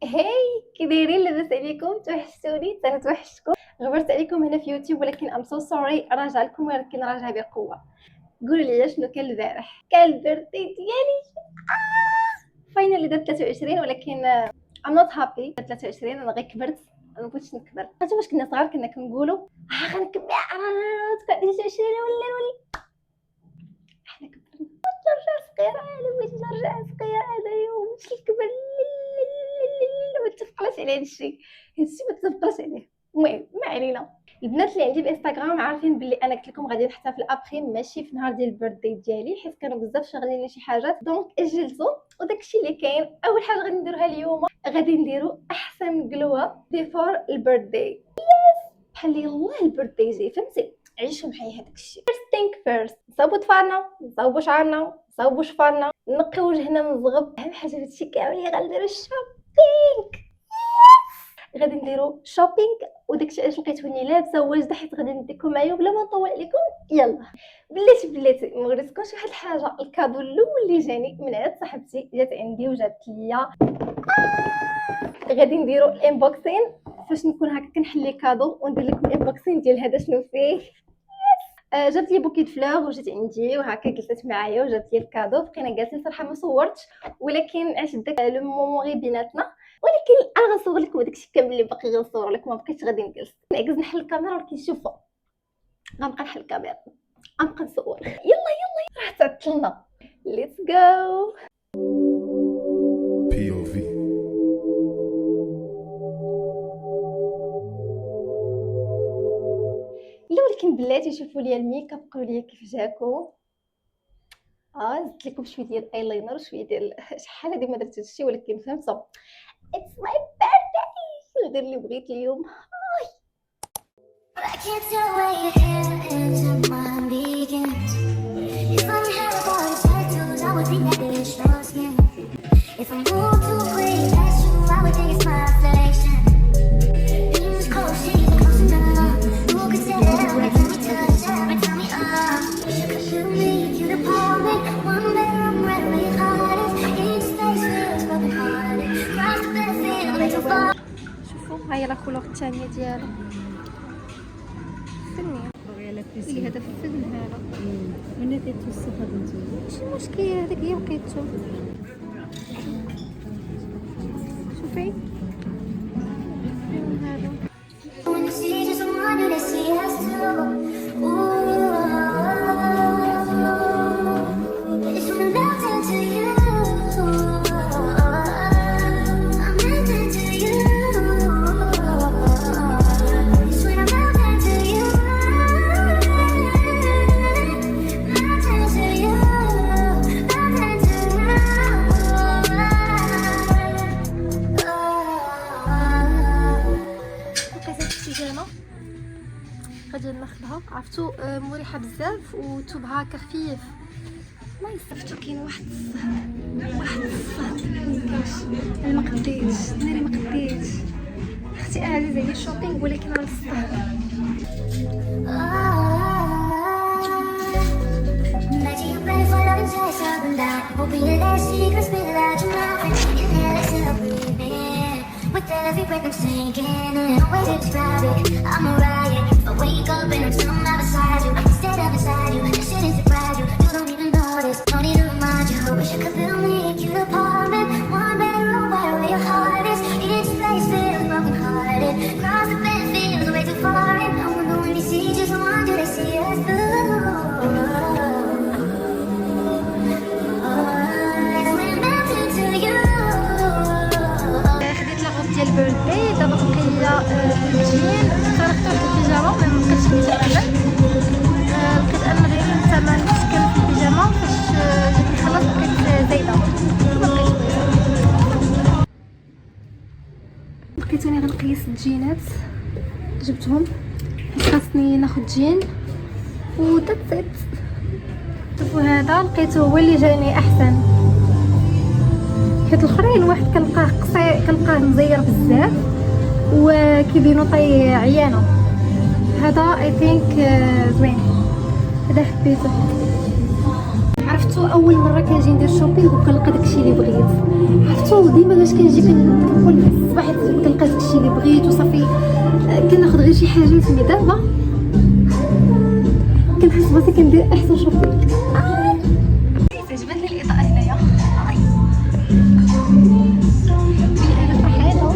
هاي كي دايرين؟ لاباس عليكم؟ توحشتوني؟ انا توحشتكم. غبرت عليكم هنا في يوتيوب، ولكن ام سو سوري. راجع لكم، ولكن راجع بقوه. قولوا لي شنو كان البارح؟ كان البيرثدي ديالي فاينالي دار 23، ولكن ام نوت هابي. 23 انا غير كبرت، انا مبغيتش نكبر. عرفتوا واش كنا صغار كنا كنقولوا غنكبر، تكون 23 ولا حنا كبرنا. نرجع صغيره، انا بغيت نرجع صغيره انايا ونمشي نكبر. ما تفقلاش على هادشي ما تفقلاش عليه. المهم ما علينا. البنات اللي عندي بانستغرام عارفين باللي انا قلت لكم غادي نحتفل ابخي ماشي في نهار ديال البيرثدي ديالي، حيت كانوا بزاف شاغلين لي شي حاجات، دونك اجلتو. وداكشي اللي كاين، اول حاجه غادي نديروها اليوم، غادي نديرو احسن قلوه بيفور البيرثدي. بحال يلاه البيرثدي جاي، فهمتي؟ عيشوا معايا هذاك الشيء. فيرست ثينك فيرست، نصاوبوا طفالنا، نصاوبوا شعرنا، نصاوبوا شفارنا، نقيو وجهنا من الزغب. اهم حاجه في هادشي كامل غنديرو الشوبينغ. غادي نديرو شوبينغ، وداكشي علاش لقيتوني لابسه واجده، حيت غادي نديكم معايا بلا ما نطول عليكم. يلا بلاتي ما غريتكمش واحد الحاجه. الكادو الاول اللي جاني من عند صاحبتي جات عندي وجابت ليا. غادي نديرو الانبوكسين فاش نكون هكا كنحل لي كادو، وندير لكم الانبوكسين ديال هذا شنو فيه. جابت لي بوكي فلاور وجات عندي وهكا جلست معايا وجابت لي الكادو. بقينا جالسين صراحه ما صورتش، ولكن عشت داك لو مومون بيناتنا. ولكن انا غنصور لكم داكشي كامل اللي باقي غنصور لكم، ما بقيتش غادي نجلس نعكز نحل الكاميرا. ولكن شوفوا غنبقى نحل الكاميرا، غنبقى نصور. يلا راه تعطلنا. ليتس جو. POV. ولكن بلاتي شوفوا لي الميك اب، قولوا لي كيف جاكم. زدت لكم شويه ديال الايلاينر وشويه ديال شحال هادي ما درت هادشي، ولكن فهمتوا اتس ماي بيرثداي. ندير اللي بغيت اليوم. شوفوا هاي لا كولور الثانيه ديالو، فني اللي هذا فن هذا. انا كيتوصف هذا نتوما ماشي مشكل، هذاك هي لقيتو. شوفي هذا غادي ناخذها. عرفتو مريحه بزاف وتوب هكا خفيف. ما يصفتو كاين واحد الصهد انا ما قديتش، ناري ما قديتش. اختي عزيزه هي الشوبينغ، ولكن راه الصهد. Every breath I'm sinking in, no way to describe it. I'm a riot. I wake up and I'm somehow beside you. Instead of beside you, this shit is surprise you. You don't even notice, don't need to remind you. Wish I could build me a cute apartment, one bedroom where your heart is. Each place feels broken hearted. Cross the fence feels way too far. And no one really sees, just wonder they see us through. ديال البيرثداي دابا بقي الجين. اخترت البيجامه ما بقيتش نتعلم. لقيت ان غير الثمن مشكل في البيجامه، فاش جيت نخلص بقيت زايده. بقيتوني غنقيس الجينات، جبتهم خاصني ناخذ جين ودات. شوفوا هذا لقيته هو اللي جاني احسن، حيت الاخرين واحد كنلقاه قصير، كنلقاه مزير بزاف وكيبينو طي عيانه. هذا اي ثينك زوين، هذا حبيته. عرفتو اول مره كنجي ندير شوبينغ وكنلقى داكشي اللي بغيت. عرفتو ديما باش كنجي كنقول حاجاتني دابا كنحس براسي كندير احسن شوبينغ. عجبتني الاضاءه هنايا. انا فرحانه.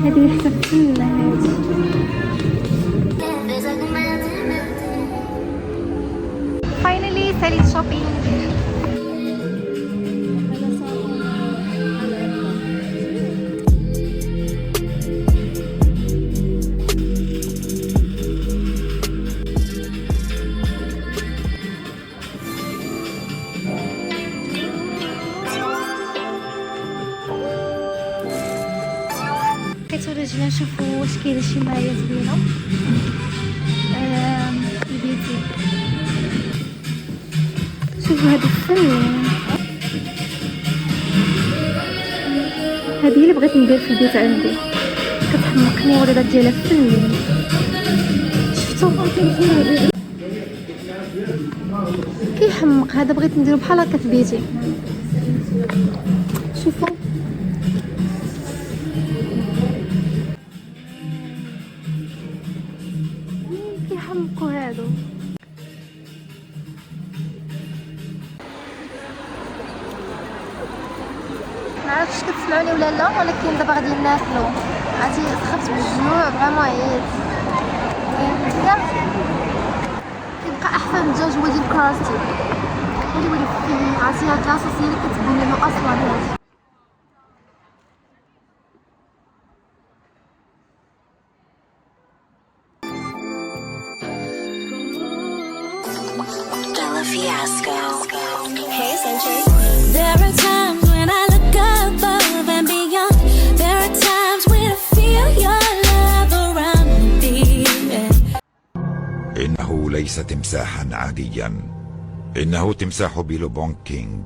هذه ريحة الفل هذه. فاينلي ساليت شوبينغ. جينا نشوفوا واش كاين شي مرايه زوينه لبيتي. شوفوا هذا الفن، هذه اللي بغيت ندير في البيت عندي، كتحمقني وليدات ديالها فن. شفتوا كيحمق هذا، بغيت نديرو بحال هكا في بيتي. شوفوا كيحمقوا هادو. معرفتش كتسمعوني ولا لا، ولكن دابا غادي ناكلو. عرفتي سخفت بالجوع فريمون عييت. كيبقى احسن الدجاج هو ديال كراستي. ولي فيه عرفتي هاد لاصوص هي اللي كتبان له اصلا هادي. Hey, Century. There are times when I look above and beyond. There are times when I feel your love around me. إنه ليس تمساحا عاديا، إنه تمساح بيلوبونج كينج،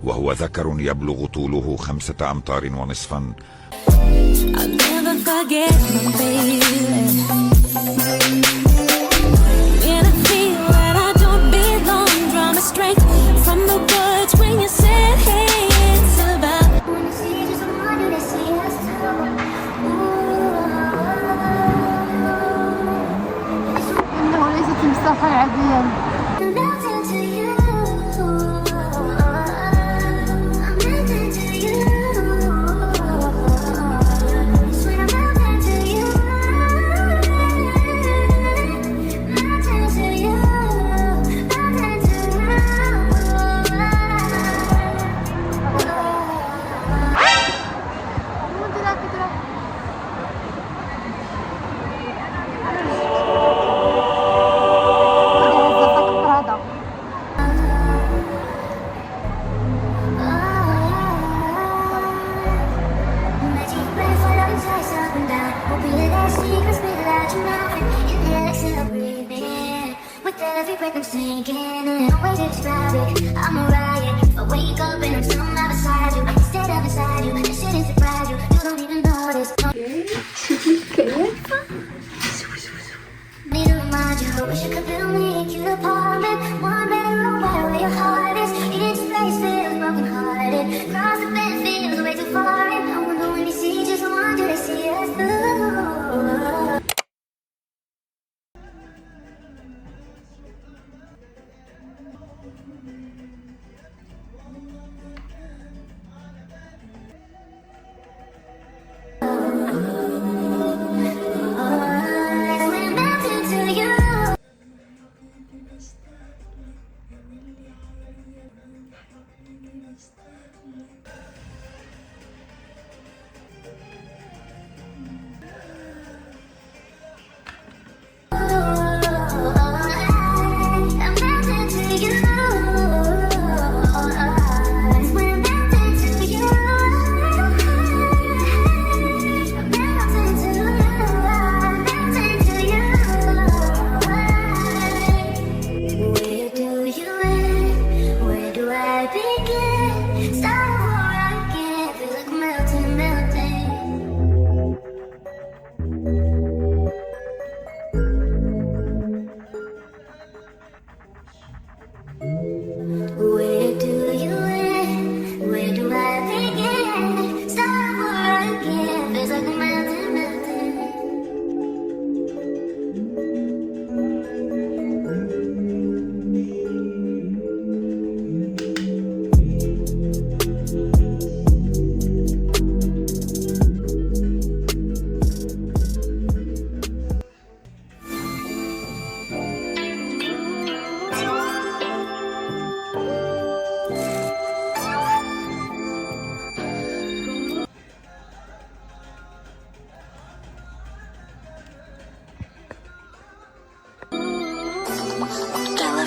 وهو ذكر يبلغ طوله 5 أمتار ونصفا. I'll never forget my baby. And I feel that I don't belong. Draw my strength from the words when you said, hey, it's about. When you see just wanted to see us through. إنه ليس تمساحا عاديا. Every breath I'm sinking in, no way to describe it. I'm a riot. I wake up and I'm somehow beside you. Instead of beside you, this shouldn't surprise you. You don't even notice. Need to remind you, wish you could build me a cute apartment. One bedroom right where your heart is. Each place feels broken hearted. Cross the fence feels way too far in. I wonder when you see just wonder to see us through.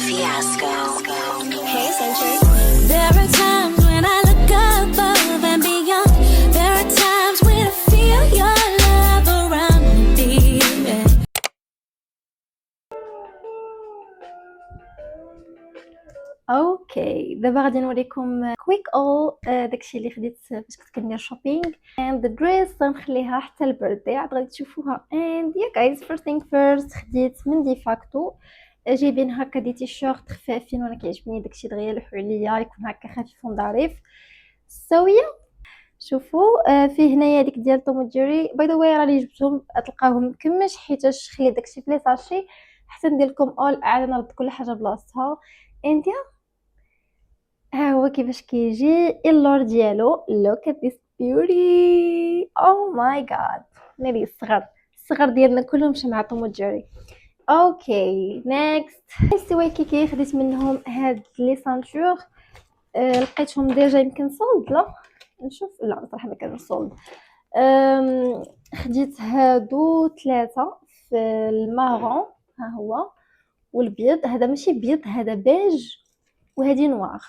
Fiasco. Hey, Century. There are times when I look above and beyond. There are times when I feel your love around me, baby. اوكي دابا غادي نوريكم كويك اول داكشي اللي خديت فاش كنت كندير شوبينغ اند ذا دريس غنخليها حتى البيرثدي عاد غادي تشوفوها. اند يا جايز فيرست ثينغ فيرست خديت من دي فاكتو جايبين هكا دي تيشيرت خفافين وانا كيعجبني داكشي دغيا يلوحو عليا يكون هكا خفيف وظريف السويه. شوفوا فيه هنايا ديك ديال توم وجيري باي ذا واي راني جبتهم تلقاوهم مكمش حيتاش خليت داكشي في لي ساشي حتى ندير لكم اول عاد نرد كل حاجه بلاصتها. انديا ها هو كيفاش كيجي اللور ديالو look at this beauty oh my god ناري الصغر ديالنا كلهم مع توم وجيري. اوكي نيكست السوايع كي خديت منهم هاد لي سانتور لقيتهم ديجا يمكن صولد لا نشوف لا صراحه ما كانوا صولد. خديت هادو 3 في المارون ها هو والبيض هذا ماشي بيض هذا بيج وهذه نوار.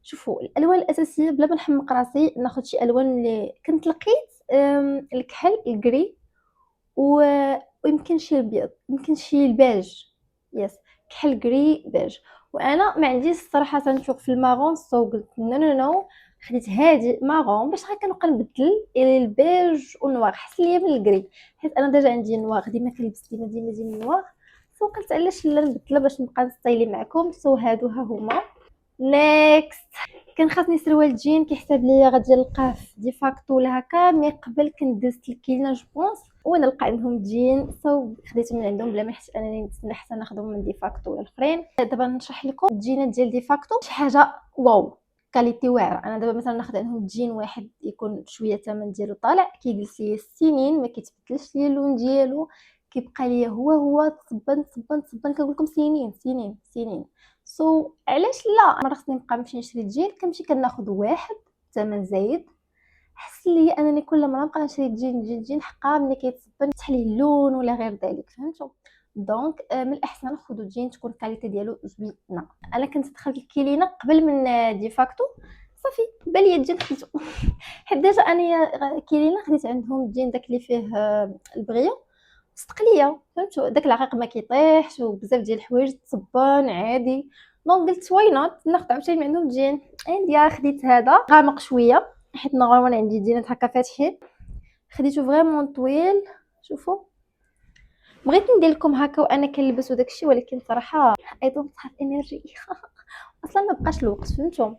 شوفوا الالوان الاساسيه بلا ما نحمق راسي ناخذ شي الوان اللي كنت لقيت الكحل الكري ويمكن شي البيض يمكن شي البيج يس كحل كري بيج وانا ما عنديش الصراحه تنشوق في المارون سو قلت نو خديت هادي مارون باش هكا نبقى نبدل البيج والنوار حسن ليا من الكري حيت انا ديجا عندي نوار ديما كنلبس ديما النوار سو قلت علاش لا نبدلها باش نبقى نستايلي معكم. سو هادو ها هما. نيكست كان خاصني سروال جين كيحسب ليا غادي نلقاه في دي فاكتو ولا هكا مي قبل كنت دزت الكينا جو بونس ونلقى عندهم جين سو خديت من عندهم بلا ما نحس انني نتسنى حتى ناخذهم من دي فاكتو ولا الاخرين. دابا نشرح لكم الجينات ديال دي فاكتو شي حاجه واو كاليتي واعره. انا دابا مثلا ناخذ عندهم جين واحد يكون شويه الثمن ديالو طالع كيجلس ليا السنين ما كيتبدلش ليا اللون ديالو كيبقى ليا هو تصبن كنقول لكم سنين سو علاش لا ما خصني نبقى نمشي نشري جين كنمشي كناخذ واحد ثمن زايد حس لي انني كل مره نبقى نشري جين حقا ملي كيتصبن فتح ليه اللون ولا غير ذلك فهمتوا. دونك من الاحسن ناخذوا جين تكون الكاليتي ديالو زوينه. انا كنت دخلت الكلينه قبل من دي فاكتو صافي بالي الجين خديتو حيت ديجا انا كلينه خديت عندهم الجين داك اللي فيه البغيو صدقليا فهمتوا داك العقيق ما كيطيحش وبزاف ديال الحوايج تصبان عادي. دونك قلت واي نوت ناخذ عاوتاني من عندهم جين عندي خديت هذا غامق شويه حيت نورمال عندي جينات هكا فاتحين خديته فريمون طويل. شوفوا بغيت ندير لكم هكا وانا كنلبس وداكشي ولكن صراحه اي دونت هاف انرجي اصلا ما بقاش الوقت فهمتوا.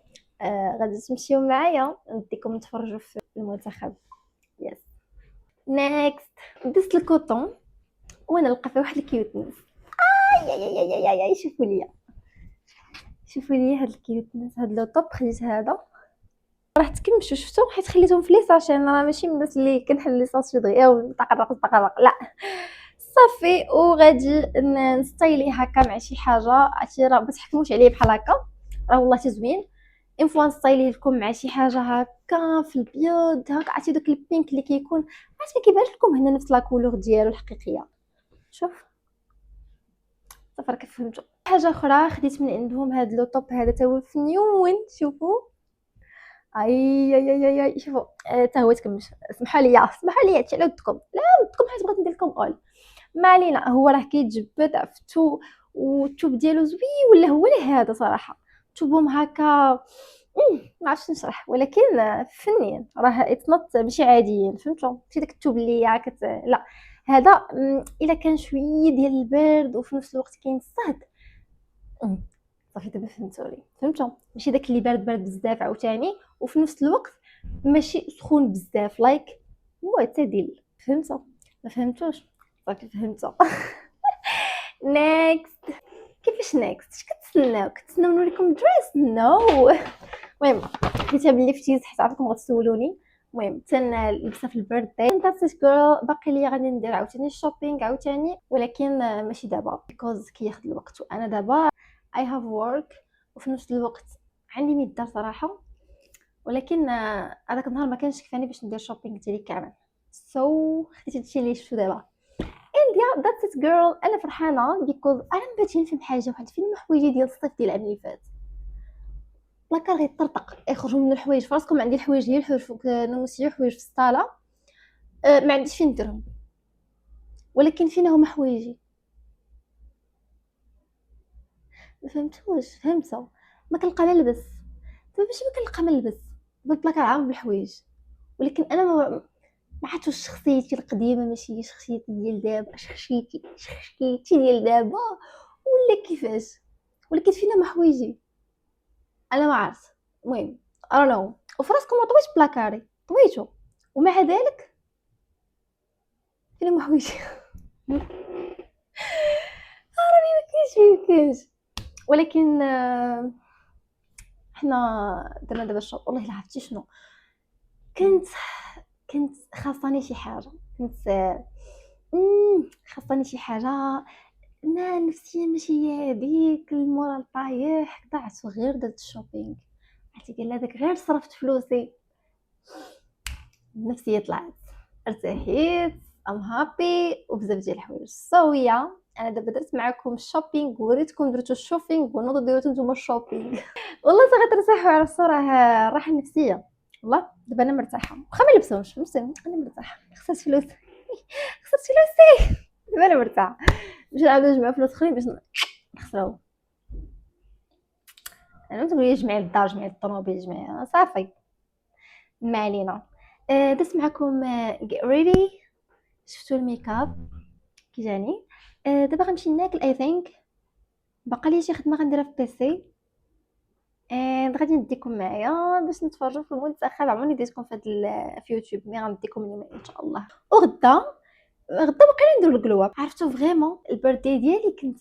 غادي تمشيو معايا نديكم تفرجوا في المنتخب. يس نيكست دزت الكوطون وانا نلقى فيه واحد الكيوتنس يا شوفوا لي هاد الكيوتنس هاد لو طوب خديت هذا راه تكمشوا شفتوا حيت خليتهم في لي ساشي انا راه ماشي من الناس اللي كنحل لي ساشي دغيا وطقرق لا صافي وغادي نستايلي هكا مع شي حاجه عرفتي راه ما تحكموش عليه بحال هكا راه والله زوين ان فوا نستايلي لكم مع شي حاجه هكا في البيض هكا عرفتي داك البينك اللي كيكون عرفتي كيبان لكم هنا نفس لا كولور ديالو الحقيقيه. شوف صافي كيف فهمتوا. حاجه اخرى خديت من عندهم هاد لو طوب هذا تا هو فنيون شوفوا اي شوفوا تا هو تكمش اسمحوا لي هادشي على ودكم لا ودكم حيت بغيت ندير لكم اول ما علينا. هو راه كيتجبد عفتو والثوب ديالو زوين ولا هو هذا صراحه ثوبهم هكا ما عرفتش نشرح ولكن فنين راه اتس نوت ماشي عاديين فهمتوا ماشي داك الثوب اللي هكا لا هذا الا كان شويه ديال البرد وفي نفس الوقت كاين الصهد صافي دابا فهمتوا ماشي داك اللي بارد بزاف عاوتاني وفي نفس الوقت ماشي سخون بزاف لايك معتدل فهمتوا ما فهمتوش صافي فهمتوا. نيكست كيفاش نيكست اش كتسناو نوريكم دريس نو المهم حيت بلي فتيت حيت عرفتكم غتسولوني المهم تنلبسها في البيرث داي داتس جيرل باقي لي غادي ندير عاوتاني الشوبينغ عاوتاني ولكن ماشي دابا بيكوز كياخذ الوقت وانا دابا I have work وفي نفس الوقت عندي ميدار صراحه ولكن هذاك النهار ما كانش كفاني باش ندير شوبينغ ديالي كامل سو خديت هادشي اللي شفتو دابا انديا ذاتس ات جيرل. انا فرحانه بيكوز انا مبغيتش نفهم حاجه. واحد الفيلم حوايجي ديال الصيف ديال العام اللي فات لاكار غيطرطق يخرجوا من الحوايج فراسكم. عندي الحوايج هي الحوايج فوق نموسيه حوايج في الصاله ما عنديش فين نديرهم، ولكن فينا هما حوايجي. ما فهمتوش فهمتوا؟ ما كنلقى ما نلبس دابا باش ما كنلقى ما نلبس بطلق عام بالحوايج. ولكن انا ما عرفتش شخصيتي القديمه ماشي هي شخصيتي ديال دابا، شخصيتي ديال دابا ولا كيفاش. ولكن فينا ما حوايجي انا ما عرفت. المهم ارانو وفراسكم ما طويتش بلاكاري طويتو ومع ذلك فينا ما حوايجي. راني ما كاينش. ولكن حنا دابا الشوط والله الا عرفتي شنو كنت خاصني شي حاجه. خاصني شي حاجه ما نفسيا ماشي هي هذيك المورال طايح ضعت غير درت الشوبينغ. عرفتي قال هذاك غير صرفت فلوسي النفسيه طلعت ارتحيت ام هابي وبزاف ديال الحوايج. سويه انا دابا درت معكم الشوبينغ وريتكم درتو الشوبينغ ونوضوا ديروا نتوما الشوبينغ. والله غترتاحوا على الصراحه الراحه النفسيه. والله دابا انا مرتاحه واخا ما لبسوش مسلم انا مرتاحه. خسرت فلوسي دابا انا مرتاحه. باش نعاودو نجمع فلوس اخرين باش نخسرو. انا تقول لي جمعي الدار جمعي الطوموبيل جمعي صافي ما علينا. درت معكم get ready. شفتوا الميك اب كي جاني. دابا غنمشي ناكل اي ثينك. باقا لي شي خدمه غنديرها في بيسي غادي نديكم معايا باش نتفرجوا في المنتخب. عمرني ديتكم في يوتيوب مي غنديكم اليوم ان شاء الله. وغدا باقي نديروا القلوه. عرفتوا فريمون البيرثدي ديالي كنت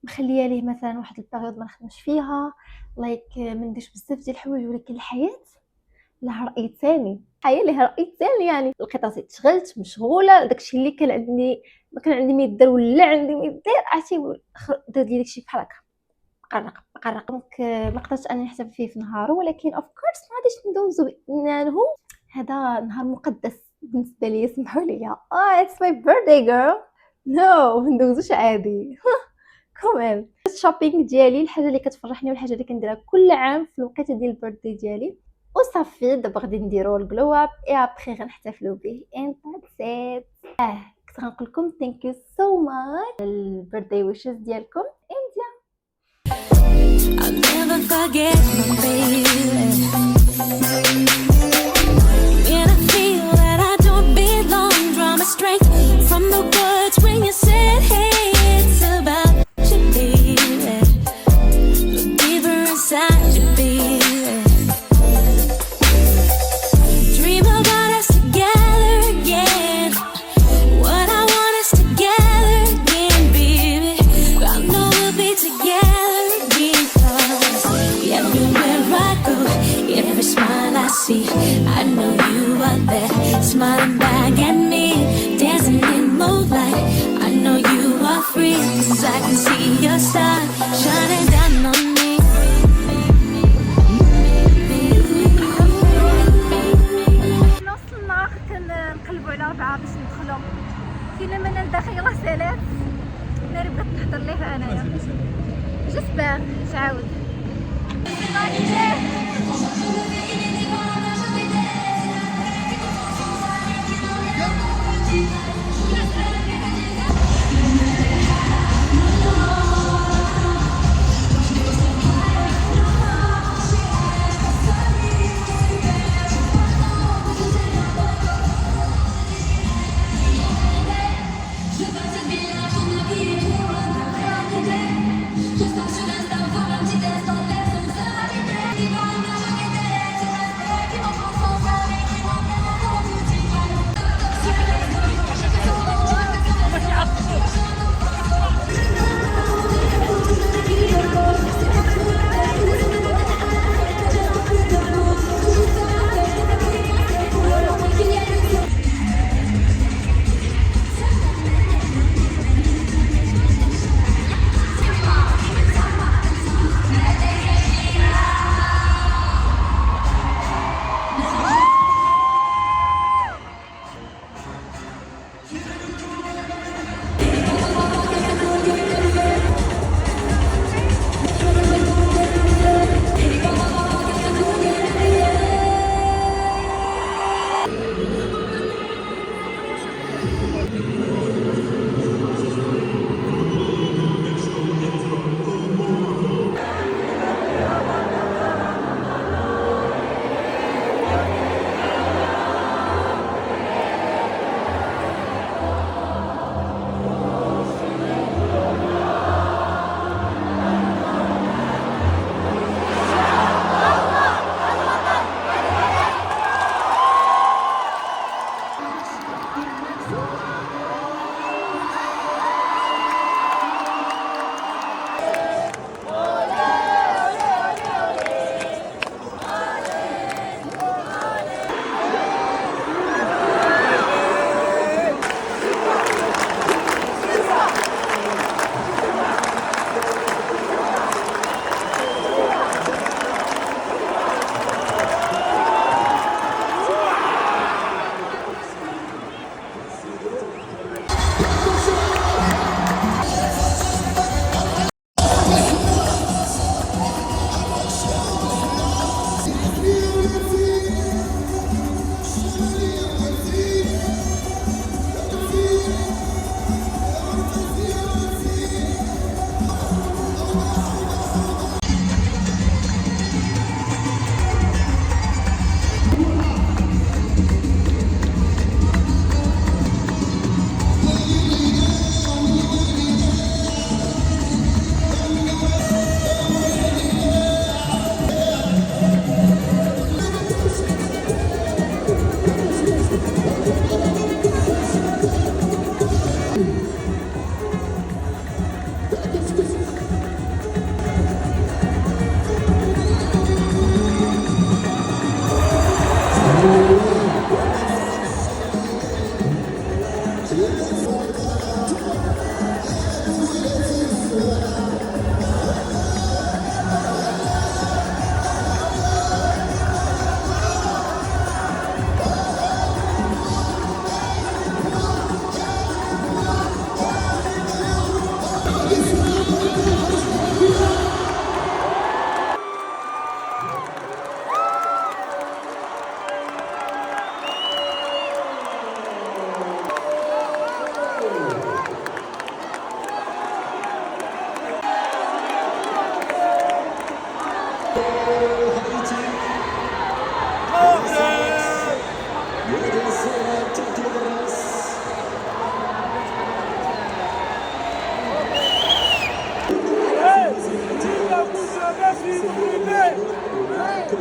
مخليه ليه مثلا واحد البيريود ما نخدمش فيها لايك ما نديرش بزاف ديال الحوايج. ولكن الحياه لها راي ثاني. الحياه لها راي ثاني. يعني لقيت راسي تشغلت مشغوله داكشي اللي كان عندي ما كان عندي ما يدير ولا عندي ما يدير. عرفتي دار لي داكشي بحال هكا مقرق دونك ما قدرتش اني نحتفل فيه في نهاره. ولكن اوف كورس ما غاديش ندوزو انه هذا نهار مقدس بالنسبه لي. اسمحوا لي اتس ماي بيرثداي جيرل نو ندوزوش عادي. كمان الشوبينغ ديالي الحاجه اللي كتفرحني والحاجه اللي كنديرها كل عام في الوقيته ديال البيرثداي ديالي وصافي. دابا غادي نديرو الجلو اب اي ابخي غنحتفلوا به ان ذاتس كنت غنقول لكم ثانك يو سو ماتش البيرثداي ويشز ديالكم. I'll never forget my baby. When I feel that I don't belong, draw my strength from the words when you said, hey, it's about you, baby. Look deeper inside you, baby. Dream about us together again. What I want is together again, baby. I know we'll be together. Everywhere I go, every smile I see, I know you are there, smiling back at me, dancing in moonlight. I know you are free, 'cause I can see your star shining down on me. وصلنا كنقلبوا على 4 باش ندخلوا. فينا منال داخل يلاه سالات ناري بغيت نحضر ليها انايا جسبان تعاود. Just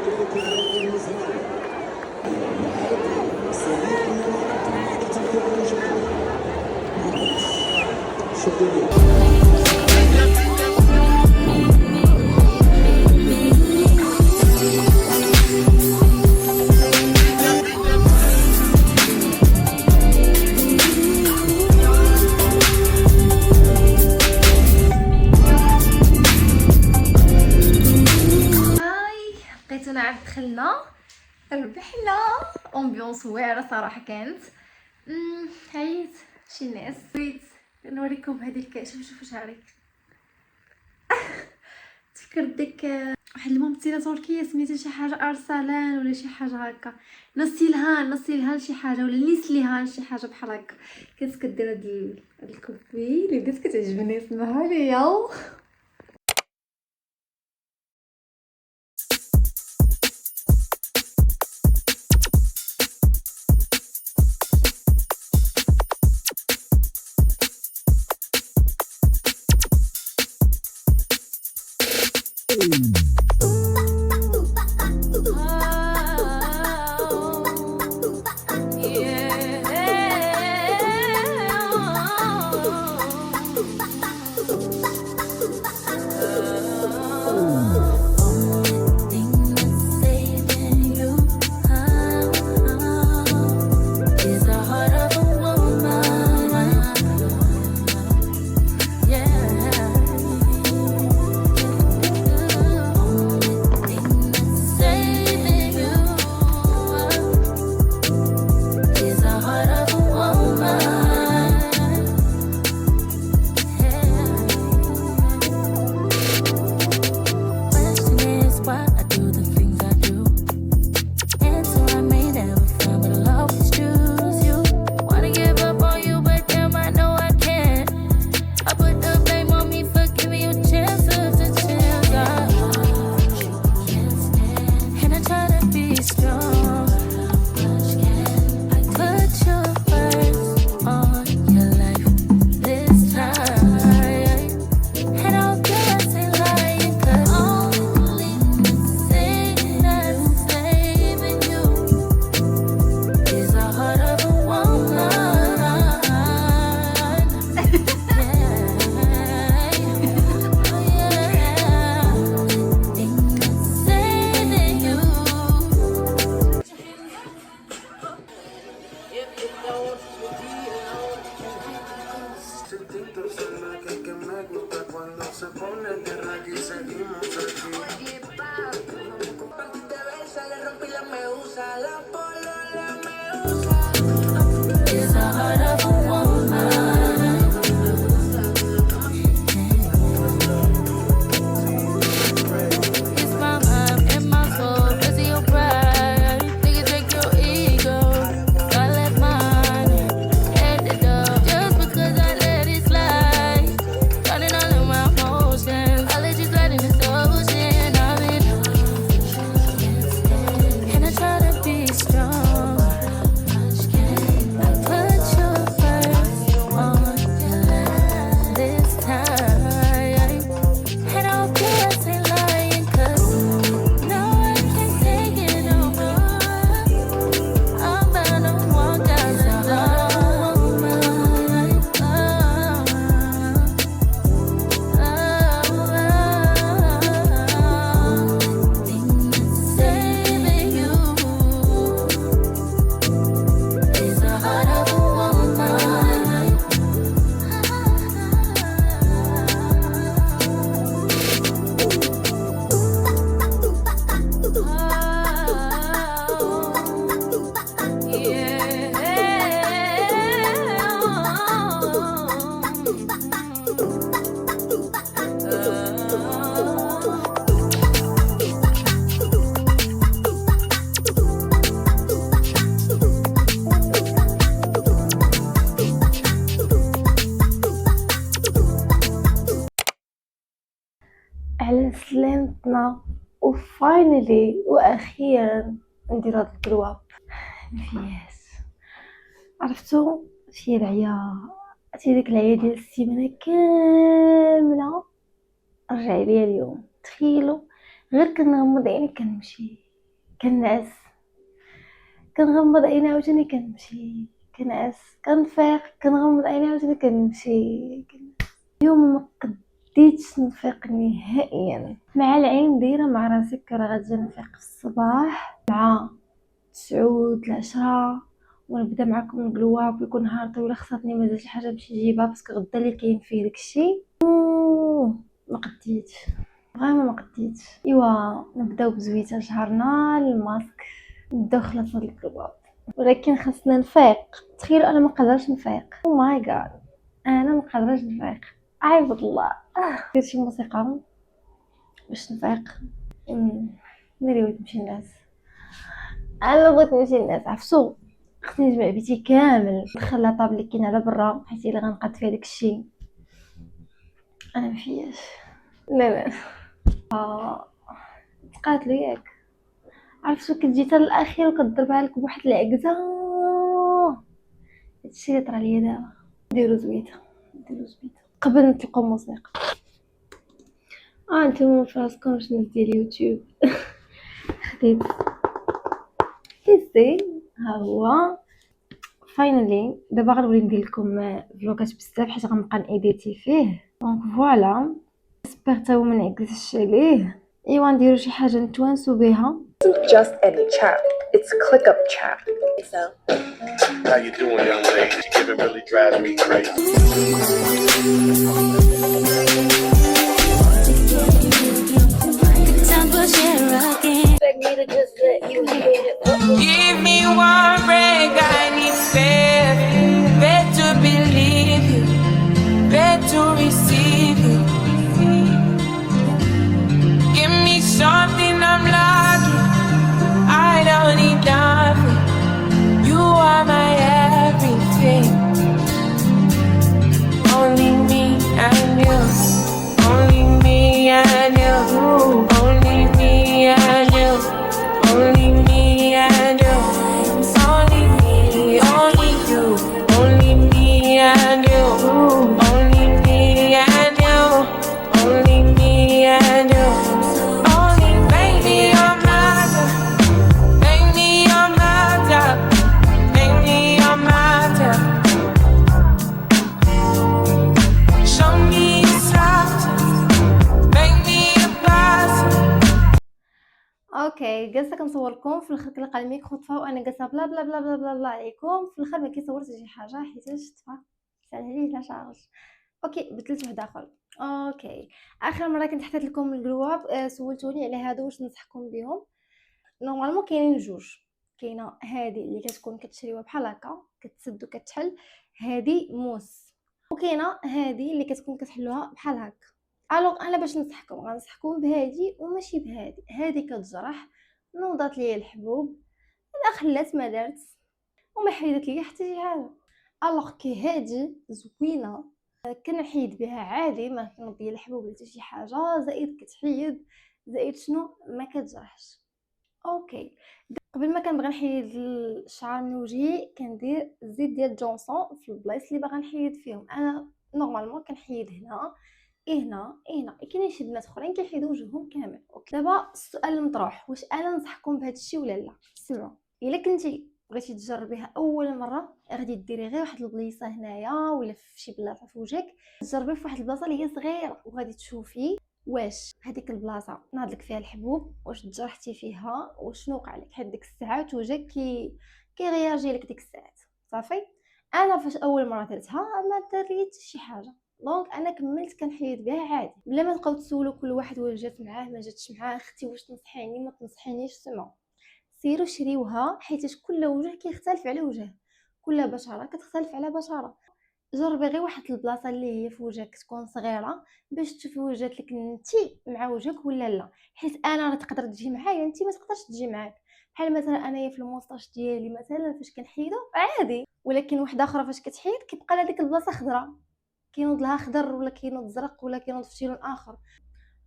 هاي لقيتونا عاد دخلنا، ربحنا. امبيونس واعره صراحه كانت. عييت شي ناس. بغيت نوريكم هذيك. شوفوا شعري. تفكرت ديك واحد الممثله تركيه سميتها شي حاجه ارسلان ولا شي حاجه هكا، نصيلها شي حاجه ولا نسليها شي حاجه بحال هكا. كانت كدير هاد الكوفي اللي بدات كتعجبني اسمها ليا. على سلامتنا وفاينلي واخيرا ندير هاد الكرواب مفياس. عرفتو في ديك العيا ديال السيمانه كامله رجع ليا اليوم. تخيلوا غير كنغمض عيني كنمشي كنعس، كنغمض عيني عاوتاني كنمشي، كنعس، كنفيق، كنغمض عيني عاوتاني كنمشي. اليوم ما قديتش نفيق نهائيا، مع العين دايره مع راسي راه غادي نفيق في الصباح مع 9 10 ونبدا معكم القلواب ويكون نهار طويل. خصاتني مازال شي حاجه باش نجيبها باسكو غدا اللي كاين فيه داكشي. ما قديتش فريمون، ما قديتش. ايوا نبداو بزويته شهرنا الماسك، نبداو خلاص هاد القلواب، ولكن خاصنا نفيق. تخيلوا انا ما قادرش نفيق. او ماي جاد، انا ما قادرش نفيق. عبد الله دير شي موسيقى باش نفيق. ناري تمشي الناس، انا بغيت نمشي الناس. عرفتو خصني نجمع بيتي كامل، ندخل لاطاب اللي كاين على برا حيت الا غنقاد فيها داكشي انا مفياش. لا تقاتلوا ياك. عرفتو كتجي حتى الاخير وكضربها لك بواحد العكزه. هادشي اللي طرا ليا دابا. ديروا زويته، ديروا زويته قبل نطلقوا موسيقى. نتوما فراسكم شنو ديال اليوتيوب. خديت كيسي، ها هو فاينلي. دابا غنولي ندير لكم فلوغات بزاف حيت غنبقى نيديتي فيه. دونك فوالا، اسبر تا هو ما نعكسش عليه. ايوا نديرو شي حاجه نتوانسو بها. Just any chat. It's ClickUp chat. So How you doing, young lady? It really drives me crazy. Time for share again. Give me one break, I need faith. Faith to believe you, faith to receive you. Give me something I'm lacking, I don't need nothing. You are my everything. Only me and you, only me and you, only me and you. Only me and you, only me, only you, only me and you, only me and you, only me and you, only make me your matter, make me your matter, make me your matter. Show me your soft, make me a blossom. اوكي جالسه كنصور لكم، في الاخر كنلقى الميكرو طفى وانا جالسه بلا بلا بلا بلا بلا بلا عليكم. في الاخر ما كيصورش شي حاجه حيتاش طفى، سال عليه لا شارج. اوكي بدلت واحد اخر. اوكي اخر مره كنت حطيت لكم القلواب سولتوني على هادو واش ننصحكم بهم. نورمالمون كاينين جوج، كاينه هذه اللي كتكون كتشريوها بحال هكا كتسد وكتحل، هذه موس، وكاينه هذه اللي كتكون كتحلوها بحال هكا. الوغ انا باش ننصحكم غنصحكم بهادي وماشي بهادي. هادي كتجرح، نوضات ليا الحبوب، انا خلات ما دارت وما حيدت ليا حتى شي حاجه. الوغ كي هادي زوينه كنحيد بها عادي، ما كنوض ليا الحبوب ولا حتى شي حاجه، زائد كتحيد، زائد شنو ما كتجرحش. اوكي قبل ما كنبغي نحيد الشعر من وجهي كندير الزيت ديال جونسون في البلايص اللي باغا نحيد فيهم. انا نورمالمون كنحيد هنا هنا هنا، كاينين شي بنات اخرين كيحيدوا وجههم كامل. اوكي دابا السؤال المطروح، واش انا ننصحكم بهذا الشيء ولا لا؟ سمعوا، الا كنتي بغيتي تجربيها اول مره غادي ديري غير واحد البليصه هنايا ولا في شي بلاصه في وجهك، تجربي في واحد البلاصه اللي هي صغيره وغادي تشوفي واش هذيك البلاصه ناض لك فيها الحبوب، واش تجرحتي فيها، وشنو وقع لك هذيك الساعات وجهك كيغياجي لك ديك الساعات. صافي انا فاش اول مره درتها ما داريت شي حاجه، دونك انا كملت كنحيد بها عادي بلا ما تبقاو تسولوا كل واحد واش جات معاه ما جاتش معاه، اختي واش تنصحيني ما تنصحينيش. سمعوا، سيروا شريوها حيت كل وجه كيختلف على وجه، كل بشره كتختلف على بشره. جربي غير واحد البلاصه اللي هي في وجهك تكون صغيره باش تشوفي واش جات لك انتي مع وجهك ولا لا، حيت انا راه تقدر تجي معايا انتي ما تقدرش تجي معاك. بحال مثلا انايا في الموسطاج ديالي مثلا فاش كنحيدو عادي، ولكن وحده اخرى فاش كتحيد كيبقى لها ديك البلاصه خضراء، كينوض لها خضر ولا كينوض زرق ولا كينوض في لون اخر.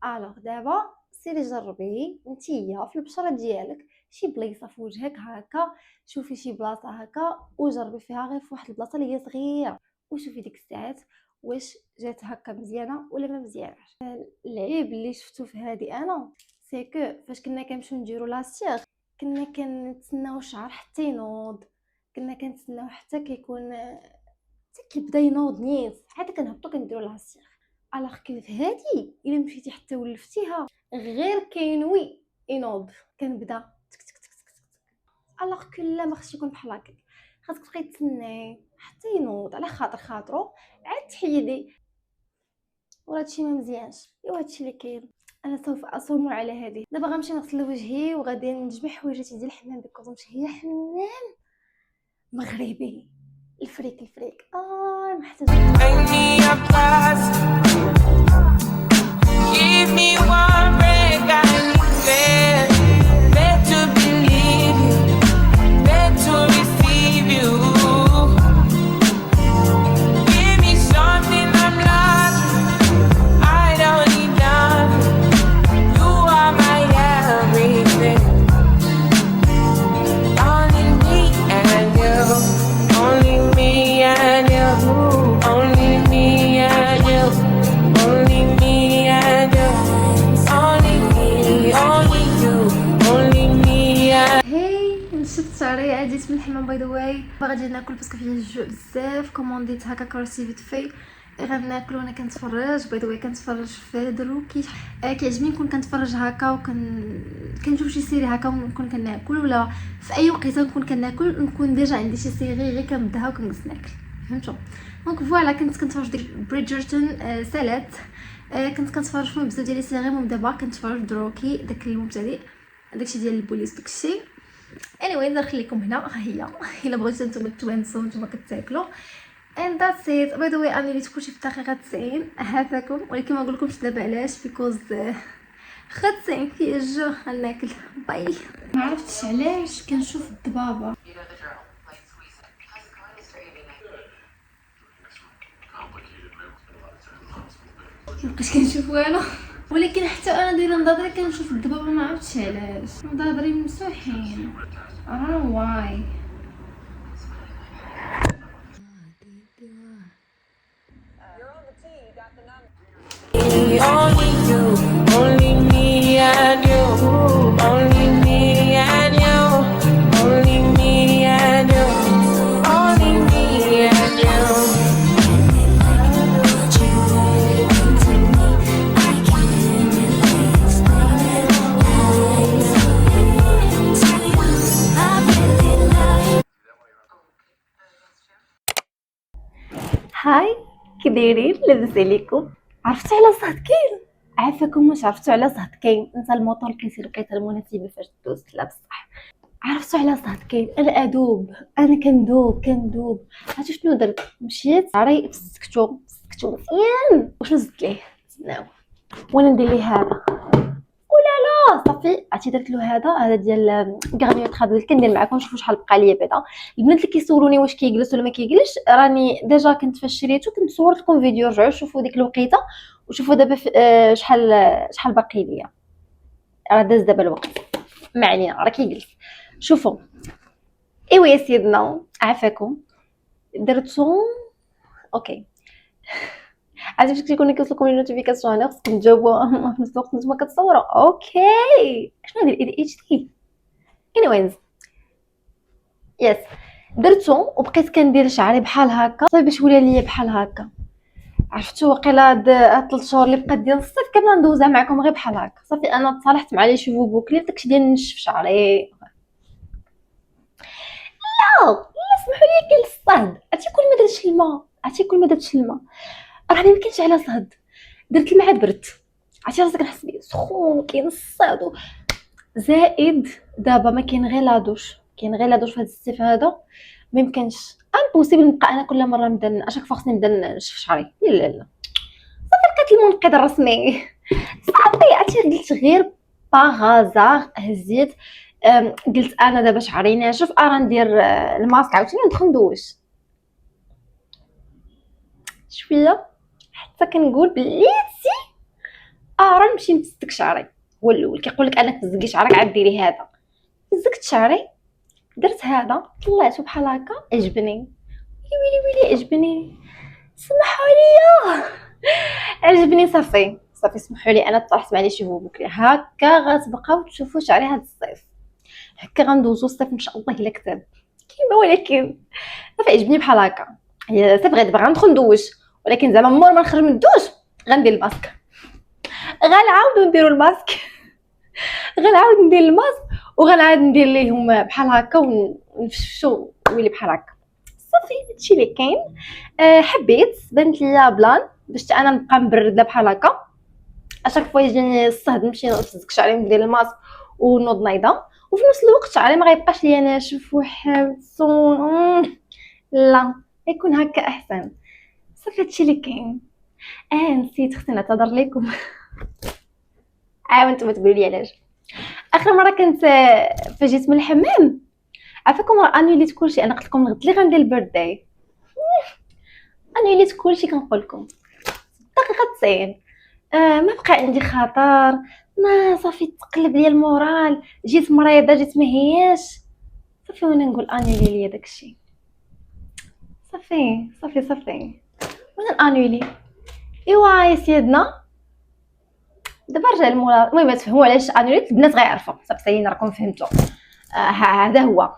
الوغ دابا سيري جربي نتيا في البشره ديالك شي بلايصه في وجهك هكا، شوفي شي بلاصه هكا وجربي فيها غير في واحد البلاصه اللي هي صغيره وشوفي ديك الساعات واش جات هكا مزيانه ولا ما مزياناش. العيب اللي شفتو في هذه انا سي كو فاش كنا كنمشيو نديرو لاستيغ كنا كنتسناو الشعر حتى ينوض، كنا كنتسناو حتى كيكون حتى كيبدا ينوض نيت، عاد كنهبطو كنديرو العصير. الوغ كو في هادي الا مشيتي حتى ولفتيها غير كينوي ينوض كنبدا تك تك تك تك تك. الوغ كو لا ما خصش يكون بحال هكاك، خاصك تبقاي تسناي حتى ينوض على خاطرو عاد تحيدي. وهادشي ما مزيانش، ايوا هادشي اللي كاين. انا سوف اصوم على هذه. دابا غنمشي نغسل وجهي وغادي نجمع حوايجاتي ديال الحمام بيكوز نمشي هي حمام مغربي الفريك محتاجه. Make me a plus. Give me one break, I need that. Better to believe you, better to receive you. Give me something I'm lost. I don't need nothing. You are my everything. Only me and you. Only me and you. Only me and you. Only me and you. Only me, only you. Only me and هاي نشفت شعري عاديت من الحمام باي ذا واي. غادي ناكل باسكو فيا الجوع بزاف. كومونديت هكا كراسي فيت في غناكل وانا كنتفرج باي ذا واي. كنتفرج في دروكي كيعجبني نكون كنتفرج هكا كنشوف شي سيري هكا ونكون كناكل، ولا في اي وقيته نكون كناكل نكون ديجا عندي شي سيري غير كنبداها وكنجلس ناكل. فهمتوا؟ دونك فوالا كنت كنتفرج ديك بريدجرتون سالات. كنت كنتفرج فيهم بزاف ديال لي سيري. من دابا كنتفرج دروكي داك المبتدئ داكشي ديال البوليس داكشي. anyway نخليكم هنا ها هي الا بغيتو نتوما توانسوا نتوما كتاكلوا and that's it. by the way انا ريت كلشي في الدقيقه 90 هذاكم، ولكن ما نقولكمش دابا علاش بيكوز خد 90 فيه الجو غناكل باي. ما عرفتش علاش كنشوف الضبابه مابقيتش كنشوف والو، ولكن حتى انا دايره نظاظري كنشوف الضبابه ما عرفتش علاش. نظاظري ممسوحين I don't know why. only you. Only me and you. Only me and you. Only me and you. Only me and you. هاي كي دايرين؟ لاباس عليكم؟ عرفتوا على صهد كاين؟ عافاكم واش عرفتوا على صهد كاين؟ انت الموطور كيصير لقيت المناسبه فاش دوز. لا بصح عرفتوا على صهد كاين. انا ادوب، انا كندوب. عرفتوا شنو درت؟ مشيت عري سكتو مزيان. وشنو زدت ليه؟ تسناو وانا ندير ليه هذا ولا لا صافي. عرفتي درت له هذا ديال غارنيير ترافيل. كندير معكم شوفوا شحال بقى ليا بعدا. البنات اللي كيسولوني واش كيجلس ولا ما كيجلسش راني ديجا كنت فاش شريتو كنت صورت لكم فيديو. رجعوا شوفوا ديك الوقيته وشوفوا دابا شحال باقي ليا. راه داز دابا الوقت ما علينا راه كيجلس. شوفوا ايوا يا سيدنا عافاكم درتو اوكي. عاد فاش كيكون كيوصلكم النوتيفيكاسيون هنا خصكم تجاوبوا في نفس الوقت نتوما كتصوروا. اوكي شنو هذه الاي اتش دي؟ anyways يس درتو وبقيت كندير شعري بحال هكا صافي باش ولا ليا بحال هكا. عرفتوا واقيلا هاد 3 شهور اللي بقات ديال الصيف كامله ندوزها معكم غير بحال هكا. صافي انا تصالحت مع لي شوفو بوكلي داكشي ديال نشف شعري. لا اسمحوا لي كاين الصهد. عرفتي كل ما درتش الماء راه ما يمكنش على صهد. درت الماء برد. عرفتي راسك نحس بيه سخون كاين الصهد زائد. دابا ما كاين غير لادوش في هذا الصيف هذا. ما يمكنش امبوسيبل نبقى انا كل مره نبدا اشاك فوا خصني نبدا نشف شعري. لا صافي لقيت المنقذ الرسمي صافي. عرفتي قلت غير باغازار هزيت قلت انا دابا شعري ناشف راه ندير الماسك عاوتاني ندخل ندوش شويه حتى كنقول بليتي راه نمشي نفسك شعري. هو الاول كيقول لك انك تزقي شعرك عاد ديري هذا. زقت شعري درت هذا طلعته بحال هكا عجبني. ويلي عجبني. سمحوا لي عجبني صافي سمحوا لي انا طرحت معلي شي بوكلي هكا غتبقاو تشوفوا شعري هذا الصيف. هكا غندوزو الصيف ان شاء الله الا كتب كيما. ولكن صافي عجبني بحال هكا، هي صافي غير باغا ندخل ندوش، ولكن زعما مور ما نخرج من الدوش غندير الماسك، غنعاودو نديرو الماسك غنعاود ندير الماسك وغنعاود ندير ليهم بحال هكا ونفشو ويلي بحال هكا. صافي هادشي اللي كاين. حبيت بانت ليا بلان باش انا نبقى مبرده بحال هكا، اشاك فوا يجيني الصهد نمشي نفزك شعري ندير الماسك ونوض نايضه، وفي نفس الوقت شعري ما غيبقاش ليا ناشف وحابسون، لا يكون هكا احسن. صافي هادشي اللي كاين. نسيت اختي نعتذر لكم وانتم تقولوا لي علاش. اخر مره كنت فجيت من الحمام عافاكم راه انيليت كلشي، انا قلت لكم الغد اللي غندير البيرثداي انيليت كلشي كنقول لكم دقيقه 90. ما بقى عندي خاطر، ما صافي تقلب لي المورال، جيت مريضه جيت ما هياش، صافي وانا نقول انيلي ليا داكشي. صافي صافي صافي وانا انيلي. ايوا يا سيدنا دابا رجع المورال. المهم تفهموا علاش انيليت، البنات غيعرفوا صافي سايين راكم فهمتوا. هذا هو.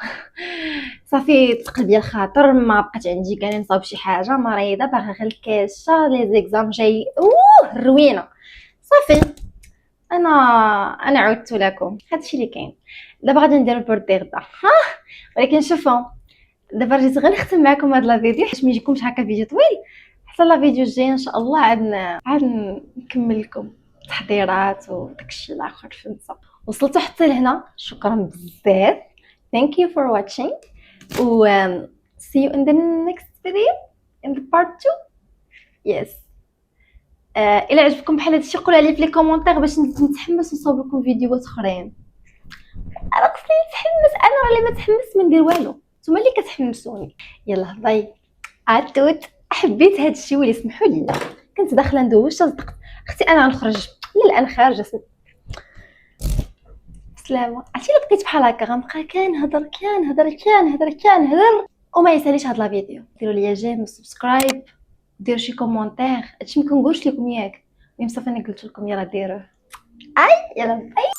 صافي تقلب لي الخاطر، ما بقات عندي كان نصاوب شي حاجه مريضه باغا غير الكاشه لي زيكزام جاي الروينه. صافي انا عدت لكم هادشي اللي كاين. دابا غادي ندير البيرثدي غدا ولكن شوفوا دابا رجيت غير نختم معكم هاد لا فيديو حيت ما يجيكمش هكا فيديو طويل. حتى لا فيديو الجاي ان شاء الله عاد نكمل لكم التحضيرات وداكشي الاخر فهمتوا. وصلتوا حتى لهنا شكرا بزاف. thank you for watching و see you in the next video in the part 2. yes. الى عجبكم بحال هادشي قولوا لي في لي كومونتير باش نتحمس نصاوب لكم فيديوهات اخرين. انا خصني نتحمس، انا راه اللي ما تحمس ما ندير والو، نتوما اللي كتحمسوني. يلا باي عتوت. حبيت هادشي ولي سمحوا لي كنت داخله ندوش صدقت اختي انا غنخرج. لا انا خارجه سلامه. عرفتي الا بقيت بحال هكا غنبقى كنهضر وما يساليش هاد لا فيديو. ديروا لي جيم سبسكرايب ديروا شي كومونتير، هادشي ما كنقولش لكم ياك، المهم صافي انا قلت لكم يلا ديروه. يلا باي.